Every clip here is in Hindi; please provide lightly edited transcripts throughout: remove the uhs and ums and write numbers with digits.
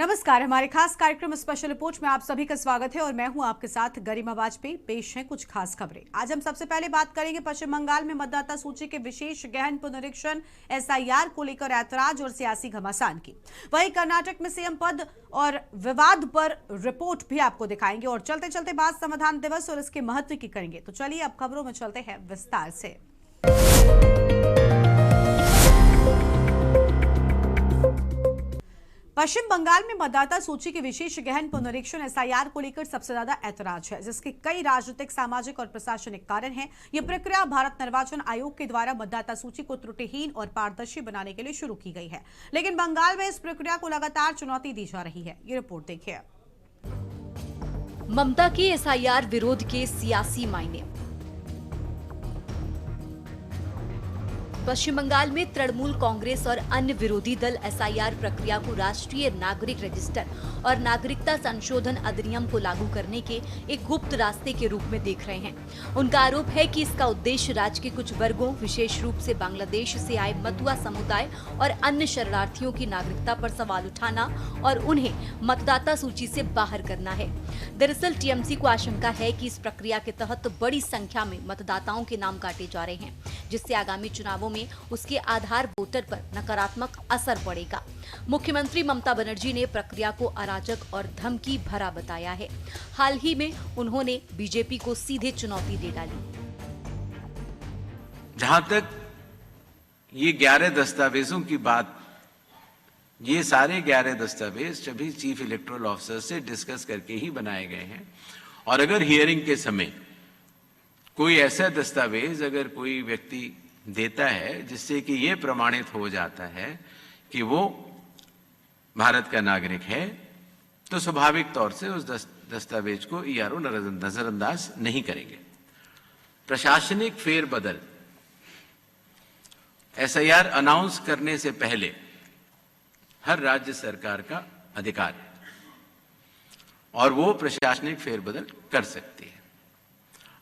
नमस्कार, हमारे खास कार्यक्रम स्पेशल रिपोर्ट में आप सभी का स्वागत है और मैं हूं आपके साथ गरिमा वाजपेयी। पेश हैं कुछ खास खबरें। आज हम सबसे पहले बात करेंगे पश्चिम बंगाल में मतदाता सूची के विशेष गहन पुनरीक्षण एसआईआर को लेकर ऐतराज और सियासी घमासान की। वहीं कर्नाटक में सीएम पद और विवाद पर रिपोर्ट भी आपको दिखाएंगे और चलते चलते बात संविधान दिवस और इसके महत्व की करेंगे। तो चलिए अब खबरों में चलते हैं विस्तार से। पश्चिम बंगाल में मतदाता सूची के विशेष गहन पुनरीक्षण एसआईआर को लेकर सबसे ज्यादा ऐतराज है, जिसके कई राजनीतिक, सामाजिक और प्रशासनिक कारण हैं। यह प्रक्रिया भारत निर्वाचन आयोग के द्वारा मतदाता सूची को त्रुटिहीन और पारदर्शी बनाने के लिए शुरू की गई है, लेकिन बंगाल में इस प्रक्रिया को लगातार चुनौती दी जा रही है। ये रिपोर्ट देखिए। ममता के एसआईआर विरोध के सियासी मायने। पश्चिम बंगाल में तृणमूल कांग्रेस और अन्य विरोधी दल एसआईआर प्रक्रिया को राष्ट्रीय नागरिक रजिस्टर और नागरिकता संशोधन अधिनियम को लागू करने के एक गुप्त रास्ते के रूप में देख रहे हैं। उनका आरोप है कि इसका उद्देश्य राज्य के कुछ वर्गों, विशेष रूप से बांग्लादेश से आए मतुआ समुदाय और अन्य शरणार्थियों की नागरिकता पर सवाल उठाना और उन्हें मतदाता सूची से बाहर करना है। दरअसल टीएमसी को आशंका है कि इस प्रक्रिया के तहत बड़ी संख्या में मतदाताओं के नाम काटे जा रहे हैं, जिससे आगामी चुनावों में उसके आधार वोटर पर नकारात्मक असर पड़ेगा। मुख्यमंत्री ममता बनर्जी ने प्रक्रिया को अराजक और धमकी भरा बताया है। हाल ही में उन्होंने बीजेपी को सीधे चुनौती दे डाली। जहां तक ये 11 दस्तावेजों की बात, ये सारे 11 दस्तावेज सभी चीफ इलेक्टोरल ऑफिसर से डिस्कस करके ही बनाए गए हैं। और अगर हियरिंग के समय कोई ऐसा दस्तावेज अगर कोई व्यक्ति देता है जिससे कि ये प्रमाणित हो जाता है कि वो भारत का नागरिक है, तो स्वाभाविक तौर से उस दस्तावेज को ईआरओ नजरअंदाज नहीं करेंगे। प्रशासनिक फेरबदल एसआईआर अनाउंस करने से पहले हर राज्य सरकार का अधिकार है और वो प्रशासनिक फेरबदल कर सकती है।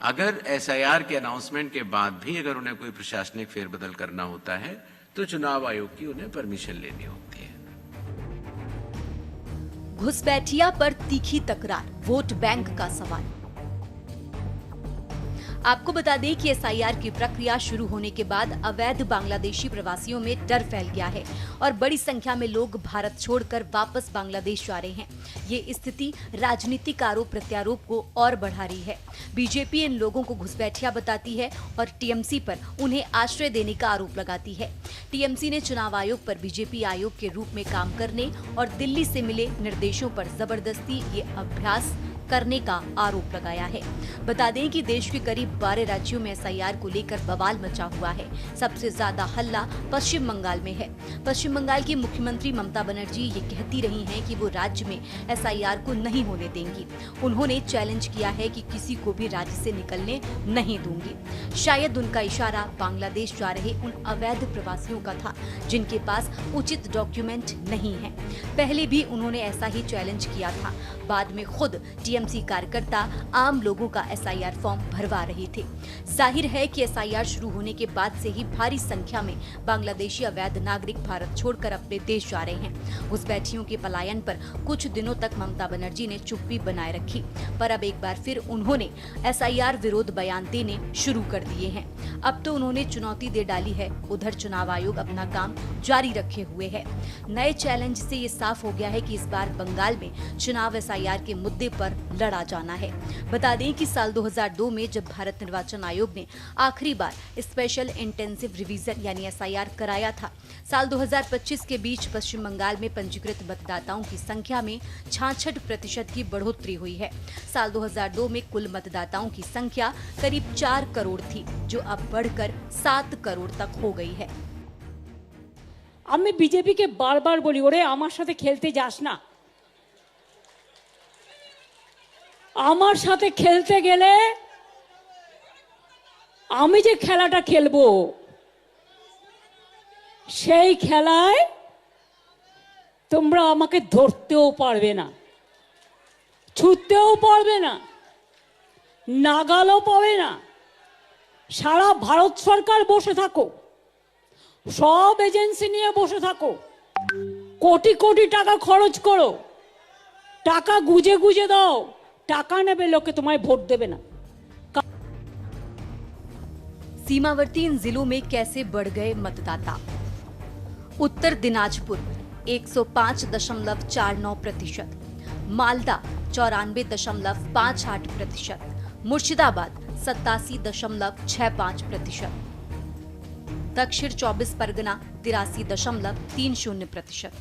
अगर एसआईआर के अनाउंसमेंट के बाद भी अगर उन्हें कोई प्रशासनिक फेरबदल करना होता है तो चुनाव आयोग की उन्हें परमिशन लेनी होती है। घुसपैठिया पर तीखी तकरार, वोट बैंक का सवाल। आपको बता दें कि एसआईआर की प्रक्रिया शुरू होने के बाद अवैध बांग्लादेशी प्रवासियों में डर फैल गया है और बड़ी संख्या में लोग भारत छोड़कर वापस बांग्लादेश जा रहे हैं। ये स्थिति राजनीतिक आरोप प्रत्यारोप को और बढ़ा रही है। बीजेपी इन लोगों को घुसपैठिया बताती है और टीएमसी पर उन्हें आश्रय देने का आरोप लगाती है। टीएमसी ने चुनाव आयोग पर बीजेपी आयोग के रूप में काम करने और दिल्ली से मिले निर्देशों पर जबरदस्ती ये अभ्यास करने का आरोप लगाया है। बता दें कि देश के करीब 12 राज्यों में एसआईआर को लेकर बवाल मचा हुआ है। सबसे ज्यादा हल्ला पश्चिम बंगाल में है। पश्चिम बंगाल की मुख्यमंत्री ममता बनर्जी ये कहती रही हैं कि वो राज्य में एसआईआर को नहीं होने देंगी। उन्होंने चैलेंज किया है कि किसी को भी राज्य से निकलने नहीं दूंगी। शायद उनका इशारा बांग्लादेश जा रहे उन अवैध प्रवासियों का था जिनके पास उचित डॉक्यूमेंट नहीं है। पहले भी उन्होंने ऐसा ही चैलेंज किया था। बाद में खुद टीएमसी कार्यकर्ता आम लोगों का एसआईआर फॉर्म भरवा रहे थे। जाहिर है कि एसआईआर शुरू होने के बाद से ही भारी संख्या में बांग्लादेशी अवैध नागरिक भारत छोड़कर अपने देश जा रहे हैं। घुसपैठियों के पलायन पर कुछ दिनों तक ममता बनर्जी ने चुप्पी बनाए रखी, पर अब एक बार फिर उन्होंने एसआईआर विरोध बयान देने शुरू कर दिए हैं। अब तो उन्होंने चुनौती दे डाली है। उधर चुनाव आयोग अपना काम जारी रखे हुए है। नए चैलेंज से ये साफ हो गया है कि इस बार बंगाल में चुनाव एसआईआर के मुद्दे पर लड़ा जाना है। बता दें कि साल 2002 में जब भारत निर्वाचन आयोग ने आखिरी बार स्पेशल इंटेंसिव रिवीजन यानी एसआईआर कराया था, साल 2025 के बीच पश्चिम बंगाल में पंजीकृत मतदाताओं की संख्या में 66% की बढ़ोतरी हुई है। साल 2002 में कुल मतदाताओं की संख्या करीब 4 करोड़ थी, जो अब बढ़कर 7 करोड़ तक हो गई है। আমি বিজেপিকে বারবার বলি, ওরে আমার সাথে খেলতে যাস না। আমার সাথে খেলতে গেলে আমি যে খেলাটা খেলবো সেই খেলায় তোমরা আমাকে ধরতেও পারবে না, ছুটতেও পারবে না, নাগালও পাবে না। সারা ভারত সরকার বসে থাকো, সব এজেন্সি নিয়ে বসে থাকো, কোটি কোটি টাকা খরচ করো, টাকা গুজে গুজে দাও, টাকা নেবে লোকে, তোমায় ভোট দেবে না। सीमावर्ती इन जिलों में कैसे बढ़ गए मतदाता? उत्तर दिनाजपुर 105.49%, मालदा 94.58%, मुर्शिदाबाद 87.65%, दक्षिण 24 परगना 83.30%,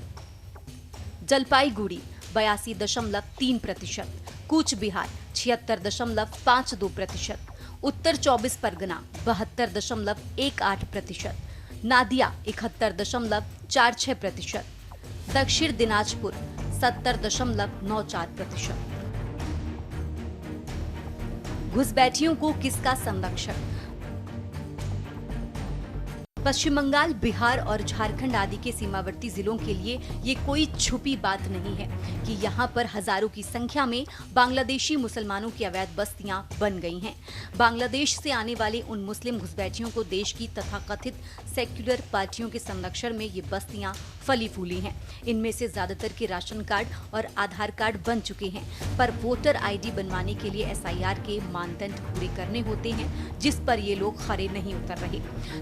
जलपाईगुड़ी 82.3%, कूच बिहार 76.52%, उत्तर 24 परगना 72.18%, नादिया 71.46%, दक्षिण दिनाजपुर 70.94%। घुसपैठियों को किसका संरक्षण? पश्चिम बंगाल, बिहार और झारखंड आदि के सीमावर्ती जिलों के लिए ये कोई छुपी बात नहीं है कि यहाँ पर हजारों की संख्या में बांग्लादेशी मुसलमानों की अवैध बस्तियां बन गई हैं। बांग्लादेश से आने वाले उन मुस्लिम घुसपैठियों को देश की तथाकथित सेक्युलर पार्टियों के संरक्षण में ये बस्तियां फली फूली हैं। इनमें से ज्यादातर के राशन कार्ड और आधार कार्ड बन चुके हैं, पर वोटर आईडी बनवाने के लिए SIR के मानदंड पूरे करने होते हैं, जिस पर ये लोग खरे नहीं उतर रहे।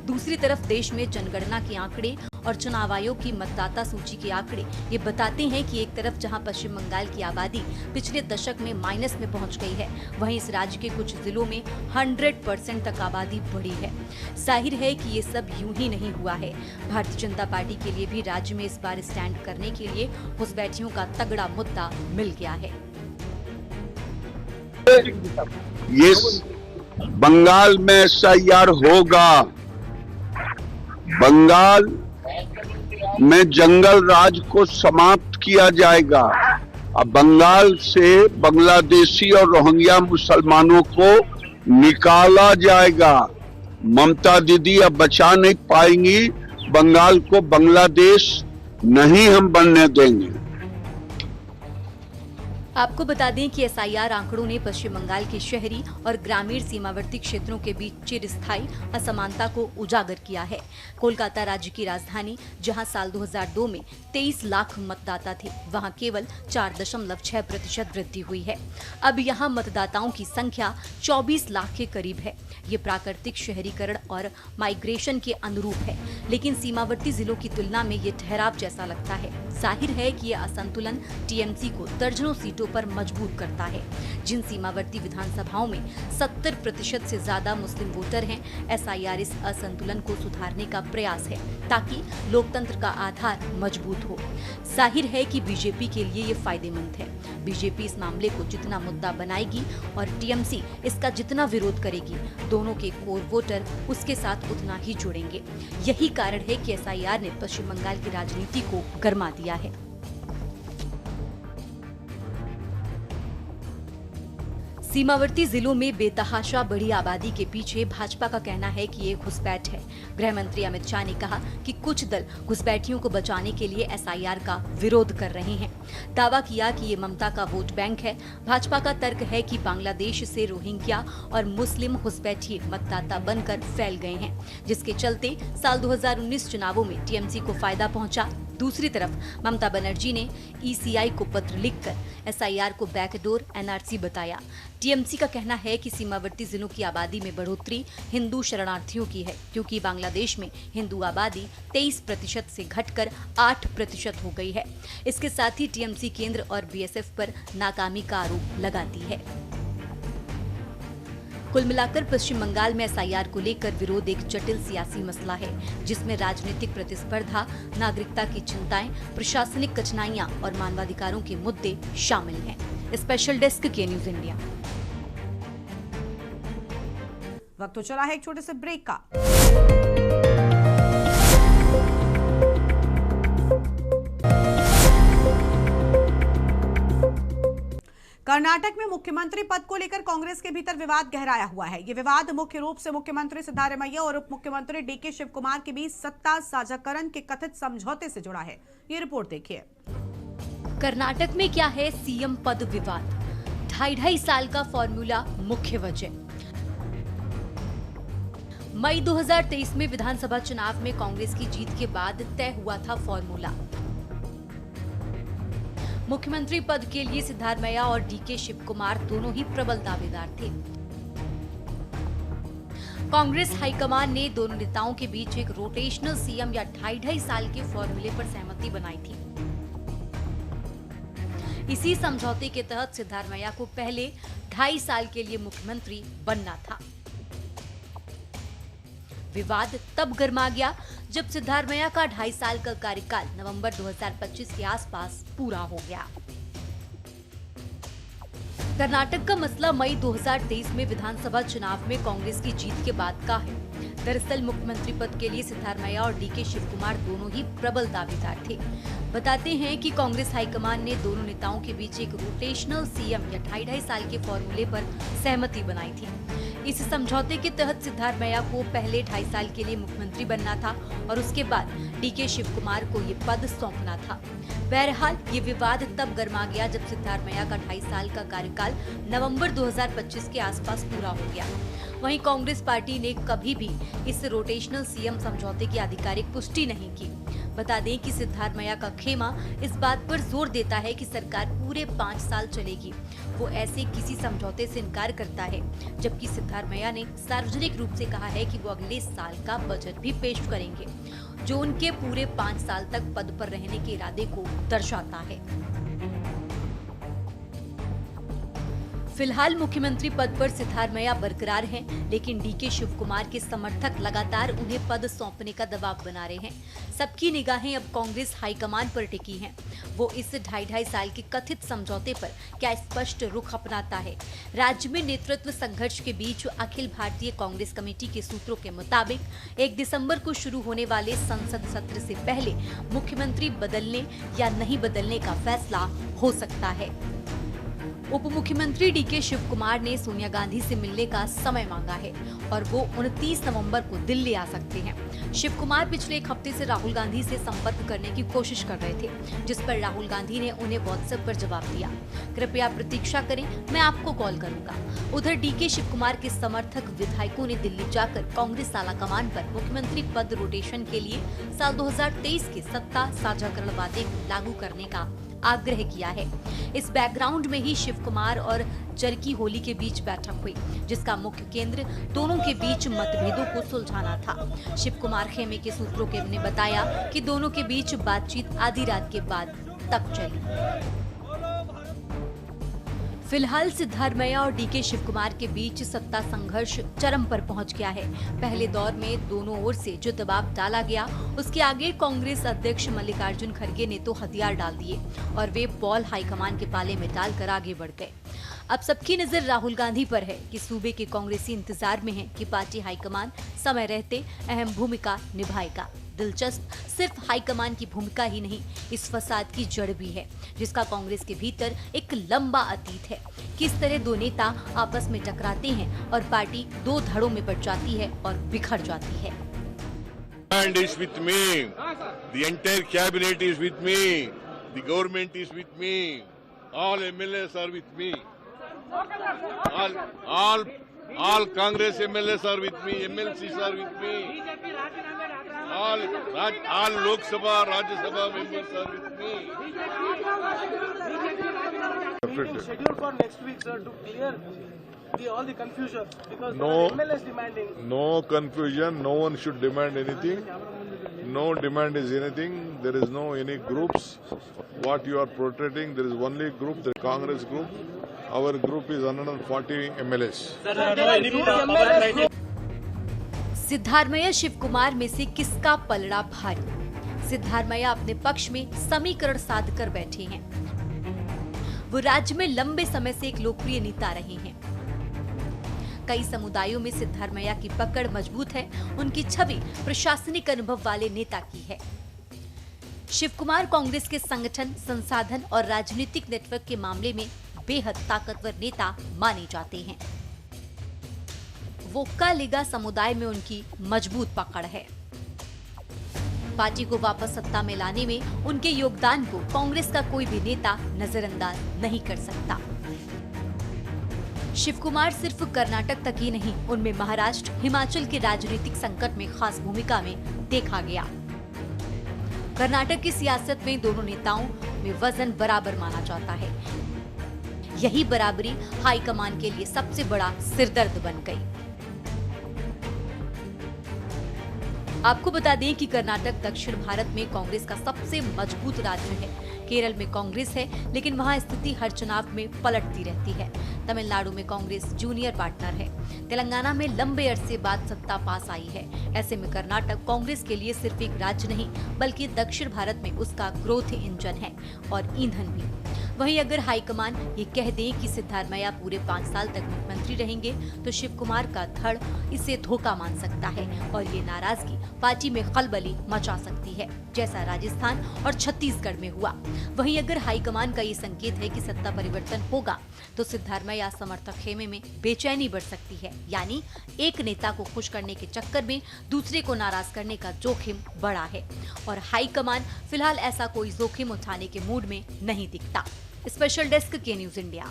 दूसरी तरफ देश में जनगणना के आंकड़े और चुनाव आयोग की मतदाता सूची के आंकड़े ये बताते हैं कि एक तरफ जहां पश्चिम बंगाल की आबादी पिछले दशक में माइनस में पहुंच गई है, वहीं इस राज्य के कुछ जिलों में 100% तक आबादी बढ़ी है। जाहिर है कि ये सब यूं ही नहीं हुआ है। भारतीय जनता पार्टी के लिए भी राज्य में इस बार स्टैंड करने के लिए घुसपैठियों का तगड़ा मुद्दा मिल गया है। ये बंगाल में SIR होगा। बंगाल में जंगल राज को समाप्त किया जाएगा। अब बंगाल से बांग्लादेशी और रोहिंग्या मुसलमानों को निकाला जाएगा। ममता दीदी अब बचा नहीं पाएंगी। बंगाल को बांग्लादेश नहीं हम बनने देंगे। आपको बता दें कि SIR आंकड़ों ने पश्चिम बंगाल के शहरी और ग्रामीण सीमावर्ती क्षेत्रों के बीच चिरस्थायी असमानता को उजागर किया है। कोलकाता राज्य की राजधानी, जहां साल 2002 में 23 लाख मतदाता थे, वहां केवल 4.6% वृद्धि हुई है। अब यहां मतदाताओं की संख्या 24 लाख के करीब है। ये प्राकृतिक शहरीकरण और माइग्रेशन के अनुरूप है, लेकिन सीमावर्ती जिलों की तुलना में ये ठहराव जैसा लगता है। जाहिर है कि यह असंतुलन TMC को दर्जनों सीटों पर मजबूर करता है। जिन सीमावर्ती विधानसभाओं में 70% से ज्यादा मुस्लिम वोटर हैं, SIR इस असंतुलन को सुधारने का प्रयास है ताकि लोकतंत्र का आधार मजबूत हो। जाहिर है कि बीजेपी के लिए ये फायदेमंद है। बीजेपी इस मामले को जितना मुद्दा बनाएगी और TMC इसका जितना विरोध करेगी, दोनों के कोर वोटर उसके साथ उतना ही जुड़ेंगे। यही कारण है कि SIR ने पश्चिम बंगाल की राजनीति को गरमा दिया है। सीमावर्ती जिलों में बेतहाशा बड़ी आबादी के पीछे भाजपा का कहना है कि ये घुसपैठ है। गृह मंत्री अमित शाह ने कहा कि कुछ दल घुसपैठियों को बचाने के लिए SIR का विरोध कर रहे हैं। दावा किया कि ये ममता का वोट बैंक है। भाजपा का तर्क है कि बांग्लादेश से रोहिंग्या और मुस्लिम घुसपैठी मतदाता बनकर फैल गए हैं, जिसके चलते साल 2019 चुनावों में TMC को फायदा पहुंचा। दूसरी तरफ ममता बनर्जी ने ECI को पत्र लिखकर SIR को बैकडोर NRC बताया। TMC का कहना है कि सीमावर्ती जिलों की आबादी में बढ़ोतरी हिंदू शरणार्थियों की है, क्योंकि बांग्लादेश में हिंदू आबादी 23% से घटकर 8% हो गई है। इसके साथ ही TMC केंद्र और BSF पर नाकामी का आरोप लगाती है। कुल मिलाकर पश्चिम बंगाल में SIR को लेकर विरोध एक जटिल सियासी मसला है, जिसमें राजनीतिक प्रतिस्पर्धा, नागरिकता की चिंताएं, प्रशासनिक कठिनाइयां और मानवाधिकारों के मुद्दे शामिल हैं। स्पेशल डेस्क के न्यूज इंडिया। वक्त तो चला है एक छोटे से ब्रेक का। कर्नाटक में मुख्यमंत्री पद को लेकर कांग्रेस के भीतर विवाद गहराया हुआ है। ये विवाद मुख्य रूप से मुख्यमंत्री सिद्धारमैया और उप मुख्यमंत्री DK शिव कुमार के बीच सत्ता साझाकरण के कथित समझौते से जुड़ा है। ये रिपोर्ट देखिए। कर्नाटक में क्या है CM पद विवाद? 2.5 साल का फॉर्मूला मुख्य वजह। मई 2023 में विधानसभा चुनाव में कांग्रेस की जीत के बाद तय हुआ था फॉर्मूला। मुख्यमंत्री पद के लिए सिद्धारमैया और डीके शिव कुमार दोनों ही प्रबल दावेदार थे। कांग्रेस हाईकमान ने दोनों नेताओं के बीच एक रोटेशनल सीएम या 2.5 साल के फॉर्मूले पर सहमति बनाई थी। इसी समझौते के तहत सिद्धारमैया को पहले 2.5 साल के लिए मुख्यमंत्री बनना था। विवाद तब गर्मा गया जब सिद्धारमैया का 2.5 साल का कार्यकाल नवंबर 2025 के आसपास पूरा हो गया। कर्नाटक का मसला मई 2023 में विधानसभा चुनाव में कांग्रेस की जीत के बाद का है। दरअसल मुख्यमंत्री पद के लिए सिद्धारमैया और डीके शिव कुमार दोनों ही प्रबल दावेदार थे। बताते हैं कि कांग्रेस हाईकमान ने दोनों नेताओं के बीच एक रोटेशनल सीएम या 2.5 साल के फॉर्मूले पर सहमति बनाई थी। इस समझौते के तहत सिद्धारमैया को पहले 2.5 साल के लिए मुख्यमंत्री बनना था और उसके बाद डीके शिव कुमार को ये पद सौंपना था। बहरहाल ये विवाद तब गर्मा गया जब सिद्धारमैया का 2.5 साल का कार्यकाल नवंबर 2025 के आसपास पूरा हो गया। वहीं कांग्रेस पार्टी ने कभी भी इस रोटेशनल सीएम समझौते की आधिकारिक पुष्टि नहीं की। बता दें कि सिद्धारमैया का खेमा इस बात पर जोर देता है कि सरकार पूरे 5 साल चलेगी। वो ऐसे किसी समझौते से इनकार करता है, जबकि सिद्धारमैया ने सार्वजनिक रूप से कहा है कि वो अगले साल का बजट भी पेश करेंगे, जो उनके पूरे 5 साल तक पद पर रहने के इरादे को दर्शाता है। फिलहाल मुख्यमंत्री पद पर सिद्धारमैया बरकरार हैं, लेकिन डीके शिव कुमार के समर्थक लगातार उन्हें पद सौंपने का दबाव बना रहे हैं। सबकी निगाहें अब कांग्रेस हाईकमान पर टिकी हैं। वो इस 2.5 साल के कथित समझौते पर क्या स्पष्ट रुख अपनाता है। राज्य में नेतृत्व संघर्ष के बीच अखिल भारतीय कांग्रेस कमेटी के सूत्रों के मुताबिक 1 दिसंबर को शुरू होने वाले संसद सत्र से पहले मुख्यमंत्री बदलने या नहीं बदलने का फैसला हो सकता है। उप मुख्यमंत्री डीके शिव कुमार ने सोनिया गांधी से मिलने का समय मांगा है और वो 29 नवंबर को दिल्ली आ सकते हैं। शिव कुमार पिछले 1 हफ्ते से राहुल गांधी से संपर्क करने की कोशिश कर रहे थे, जिस पर राहुल गांधी ने उन्हें व्हाट्सएप पर जवाब दिया, कृपया प्रतीक्षा करें, मैं आपको कॉल करूंगा। उधर डीके शिव कुमार के समर्थक विधायकों ने दिल्ली जाकर कांग्रेस आलाकमान पर मुख्यमंत्री पद रोटेशन के लिए साल 2023 के सत्ता साझाकरण वादे को लागू करने का आग्रह किया है। इस बैकग्राउंड में ही शिव कुमार और जरकी होली के बीच बैठक हुई, जिसका मुख्य केंद्र दोनों के बीच मतभेदों को सुलझाना था। शिव कुमार खेमे के सूत्रों ने बताया कि दोनों के बीच बातचीत आधी रात के बाद तक चली। फिलहाल सिद्धारमैया और डीके शिव कुमार के बीच सत्ता संघर्ष चरम पर पहुंच गया है। पहले दौर में दोनों ओर से जो दबाव डाला गया, उसके आगे कांग्रेस अध्यक्ष मल्लिकार्जुन खड़गे ने तो हथियार डाल दिए और वे बॉल हाईकमान के पाले में डालकर आगे बढ़ गए। अब सबकी नजर राहुल गांधी पर है कि सूबे के कांग्रेसी इंतजार में हैं कि पार्टी हाईकमान समय रहते अहम भूमिका निभाएगा। दिलचस्प सिर्फ हाईकमान की भूमिका ही नहीं, इस फसाद की जड़ भी है, जिसका कांग्रेस के भीतर एक लंबा अतीत है। किस तरह दो नेता आपस में टकराते हैं और पार्टी 2 धड़ों में बट जाती है और बिखर जाती है। And is with me. The entire cabinet is with me. The government is with me. All MLAs are with me. All Congress MLAs are with me. MLCs are with me. All Lok Sabha, Rajya Sabha members are with me. Schedule for next week, sir, to clear all the confusion, because No. the MLS demanding. No confusion. No one should demand anything. No demand is anything. There is no any groups. What you are protecting, there is only group, the Congress group. Our group is 140 MLAs. Siddaramaiah Shiv Kumar में से किसका पलड़ा भारी? सिद्धारमैया अपने पक्ष में समीकरण साध कर बैठे हैं। वो राज्य में लंबे समय से एक लोकप्रिय नेता रहे हैं। कई समुदायों में सिद्धारमैया की पकड़ मजबूत है। उनकी छवि प्रशासनिक अनुभव वाले नेता की है। शिव कुमार कांग्रेस के संगठन, संसाधन और राजनीतिक नेटवर्क के मामले में बेहद ताकतवर नेता माने जाते हैं। वोक्का लीगा समुदाय में उनकी मजबूत पकड़ है। पार्टी को वापस सत्ता में लाने में उनके योगदान को कांग्रेस का कोई भी नेता नजरअंदाज नहीं कर सकता। शिव कुमार सिर्फ कर्नाटक तक ही नहीं, उनमें महाराष्ट्र, हिमाचल के राजनीतिक संकट में खास भूमिका में देखा गया। कर्नाटक की सियासत में दोनों नेताओं में वजन बराबर माना जाता है। यही बराबरी हाईकमान के लिए सबसे बड़ा सिरदर्द बन गई। आपको बता दें कि कर्नाटक दक्षिण भारत में कांग्रेस का सबसे मजबूत राज्य है। केरल में कांग्रेस है, लेकिन वहां स्थिति हर चुनाव में पलटती रहती है। तमिलनाडु में कांग्रेस जूनियर पार्टनर है। तेलंगाना में लंबे अरसे बाद सत्ता पास आई है। ऐसे में कर्नाटक कांग्रेस के लिए सिर्फ एक राज्य नहीं, बल्कि दक्षिण भारत में उसका ग्रोथ इंजन है और ईंधन भी। वहीं अगर हाईकमान ये कह दें कि सिद्धारमैया पूरे 5 साल तक मुख्यमंत्री रहेंगे, तो शिव कुमार का धड़ इसे धोखा मान सकता है और ये नाराजगी पार्टी में खलबली मचा सकती है, जैसा राजस्थान और छत्तीसगढ़ में हुआ। वहीं अगर हाईकमान का ये संकेत है कि सत्ता परिवर्तन होगा, तो सिद्धारमैया समर्थक खेमे में बेचैनी बढ़ सकती है। यानी एक नेता को खुश करने के चक्कर में दूसरे को नाराज करने का जोखिम बड़ा है और हाईकमान फिलहाल ऐसा कोई जोखिम उठाने के मूड में नहीं दिखता। स्पेशल डेस्क के न्यूज इंडिया।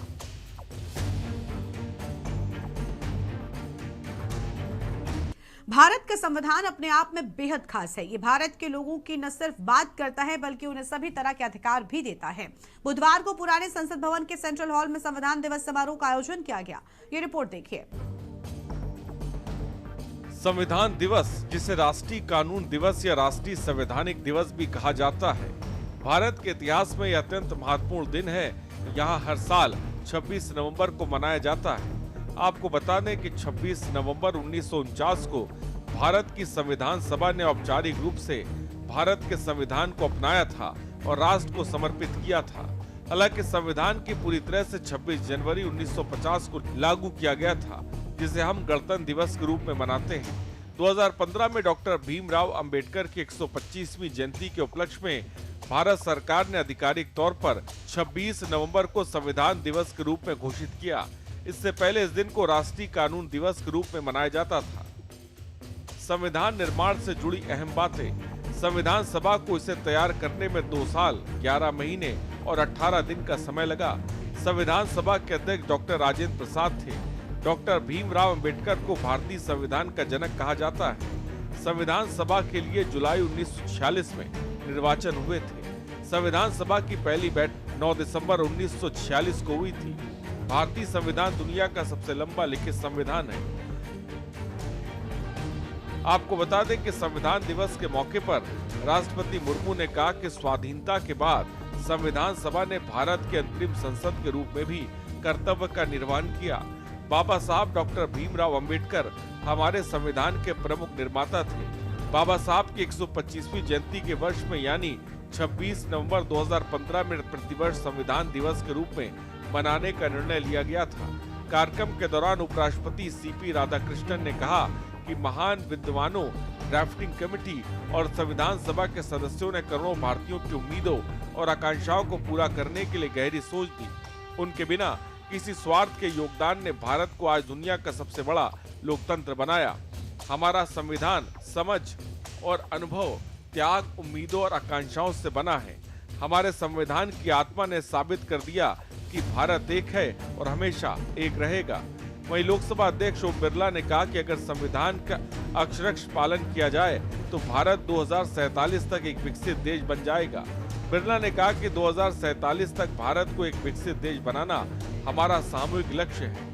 भारत का संविधान अपने आप में बेहद खास है। ये भारत के लोगों की न सिर्फ बात करता है, बल्कि उन्हें सभी तरह के अधिकार भी देता है। बुधवार को पुराने संसद भवन के सेंट्रल हॉल में संविधान दिवस समारोह का आयोजन किया गया। ये रिपोर्ट देखिए। संविधान दिवस, जिसे राष्ट्रीय कानून दिवस या राष्ट्रीय संवैधानिक दिवस भी कहा जाता है, भारत के इतिहास में यह अत्यंत महत्वपूर्ण दिन है। यहाँ हर साल 26 नवंबर को मनाया जाता है। आपको बता दें कि 26 नवंबर 1949 को भारत की संविधान सभा ने औपचारिक रूप से भारत के संविधान को अपनाया था और राष्ट्र को समर्पित किया था। हालांकि संविधान की पूरी तरह से 26 जनवरी 1950 को लागू किया गया था, जिसे हम गणतंत्र दिवस के रूप में मनाते हैं। 2015 में डॉक्टर भीमराव अंबेडकर की 125वीं जयंती के उपलक्ष्य में भारत सरकार ने आधिकारिक तौर पर 26 नवंबर को संविधान दिवस के रूप में घोषित किया। इससे पहले इस दिन को राष्ट्रीय कानून दिवस के रूप में मनाया जाता था। संविधान निर्माण से जुड़ी अहम बातें। संविधान सभा को इसे तैयार करने में 2 साल, 11 महीने और 18 दिन का समय लगा। संविधान सभा के अध्यक्ष डॉक्टर राजेंद्र प्रसाद थे। डॉक्टर भीमराव अंबेडकर को भारतीय संविधान का जनक कहा जाता है। संविधान सभा के लिए जुलाई 1946 में निर्वाचन हुए थे। संविधान सभा की पहली बैठक 9 दिसंबर 1946 को हुई थी। भारतीय संविधान दुनिया का सबसे लंबा लिखित संविधान है। आपको बता दें कि संविधान दिवस के मौके पर राष्ट्रपति मुर्मू ने कहा कि स्वाधीनता के बाद संविधान सभा ने भारत के अंतरिम संसद के रूप में भी कर्तव्य का निर्वहन किया। बाबा साहब डॉक्टर भीमराव अंबेडकर हमारे संविधान के प्रमुख निर्माता थे। बाबा साहब की 125वीं जयंती के वर्ष में यानी 26 नवंबर 2015 में प्रतिवर्ष संविधान दिवस के रूप में मनाने का निर्णय लिया गया था। कार्यक्रम के दौरान उपराष्ट्रपति सीपी राधाकृष्णन ने कहा कि महान विद्वानों, ड्राफ्टिंग कमेटी और संविधान सभा के सदस्यों ने करोड़ों भारतीयों की उम्मीदों और आकांक्षाओं को पूरा करने के लिए गहरी सोच दी। उनके बिना किसी स्वार्थ के योगदान ने भारत को आज दुनिया का सबसे बड़ा लोकतंत्र बनाया। हमारा संविधान समझ और अनुभव, त्याग, उम्मीदों और आकांक्षाओं से बना है। हमारे संविधान की आत्मा ने साबित कर दिया कि भारत एक है और हमेशा एक रहेगा। वहीं लोकसभा अध्यक्ष ओम बिरला ने कहा कि अगर संविधान का अक्षरशः पालन किया जाए तो भारत 2047 तक एक विकसित देश बन जाएगा। बिरला ने कहा कि 2047 तक भारत को एक विकसित देश बनाना हमारा सामूहिक लक्ष्य है।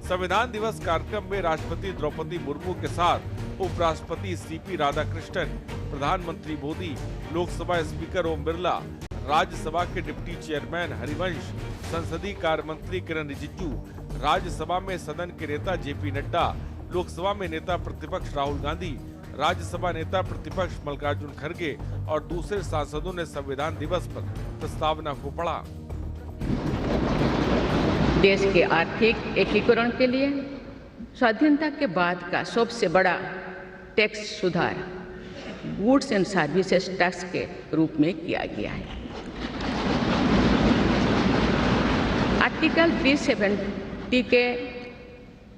संविधान दिवस कार्यक्रम में राष्ट्रपति द्रौपदी मुर्मू के साथ उपराष्ट्रपति सीपी राधाकृष्णन, प्रधानमंत्री मोदी, लोकसभा स्पीकर ओम बिरला, राज्यसभा के डिप्टी चेयरमैन हरिवंश, संसदीय कार्य मंत्री किरण रिजिजू, राज्यसभा में सदन के नेता जेपी नड्डा, लोकसभा में नेता प्रतिपक्ष राहुल गांधी, राज्यसभा नेता प्रतिपक्ष मल्लिकार्जुन खड़गे और दूसरे सांसदों ने संविधान दिवस पर प्रस्तावना को पढ़ा। देश के आर्थिक एकीकरण के लिए स्वाधीनता के बाद का सबसे बड़ा टैक्स सुधार गुड्स एंड सर्विसेज टैक्स के रूप में किया गया है। आर्टिकल 370 के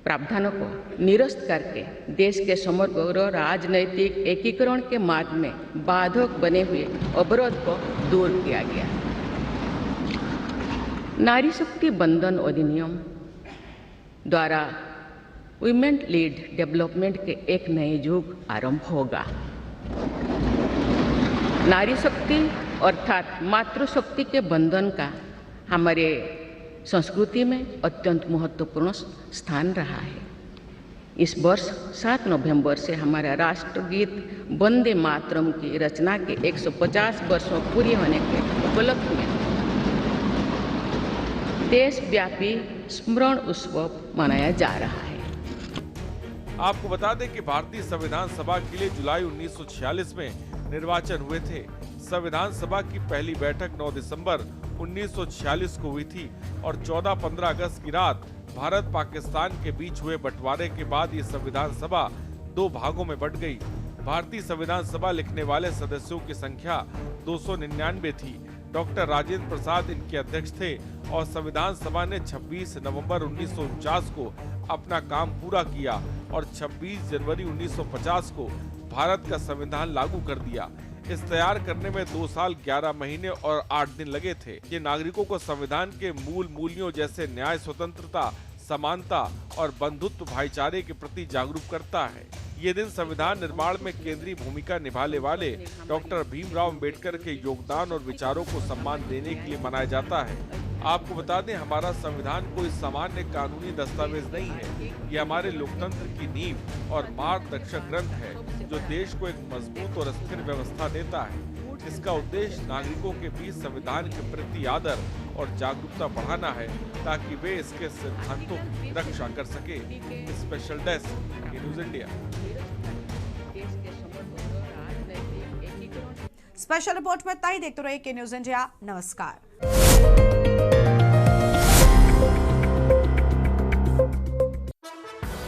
प्रावधानों को निरस्त करके देश के समग्र राजनैतिक एकीकरण के मार्ग में बाधक बने हुए अवरोध को दूर किया गया। नारी शक्ति बंधन अधिनियम द्वारा वुमेन लीड डेवलपमेंट के एक नए युग आरंभ होगा। नारी शक्ति अर्थात मातृशक्ति के बंधन का हमारे संस्कृति में अत्यंत महत्वपूर्ण स्थान रहा है। इस वर्ष 7 नवंबर से हमारा राष्ट्रगीत वंदे मातरम की रचना के 150 वर्षों पूरी होने के उपलक्ष्य में देशव्यापी स्मरण उत्सव मनाया जा रहा है। आपको बता दें कि भारतीय संविधान सभा के लिए जुलाई 1946 में निर्वाचन हुए थे। संविधान सभा की पहली बैठक 9 दिसंबर 1946 को हुई थी और 14-15 अगस्त की रात भारत पाकिस्तान के बीच हुए बंटवारे के बाद ये संविधान सभा 2 भागों में बंट गई। भारतीय संविधान सभा लिखने वाले सदस्यों की संख्या 299 थी। डॉक्टर राजेंद्र प्रसाद इनके अध्यक्ष थे और संविधान सभा ने 26 नवंबर 1949 को अपना काम पूरा किया और 26 जनवरी 1950 को भारत का संविधान लागू कर दिया। इस तैयार करने में 2 साल 11 महीने और 8 दिन लगे थे। ये नागरिकों को संविधान के मूल मूल्यों जैसे न्याय, स्वतंत्रता, समानता और बंधुत्व भाईचारे के प्रति जागरूक करता है। ये दिन संविधान निर्माण में केंद्रीय भूमिका निभाने वाले डॉक्टर भीमराव अंबेडकर के योगदान और विचारों को सम्मान देने के लिए मनाया जाता है। आपको बता दें, हमारा संविधान कोई सामान्य कानूनी दस्तावेज नहीं है। ये हमारे लोकतंत्र की नींव और मार्गदर्शक ग्रंथ है जो देश को एक मजबूत और स्थिर व्यवस्था देता है। इसका उद्देश्य नागरिकों के बीच संविधान के प्रति आदर और जागरूकता बढ़ाना है ताकि वे इसके सिद्धांतों की रक्षा कर सके। Special desk news India. Special report में इतना ही। देखते रहिए के न्यूज़ इंडिया। नमस्कार।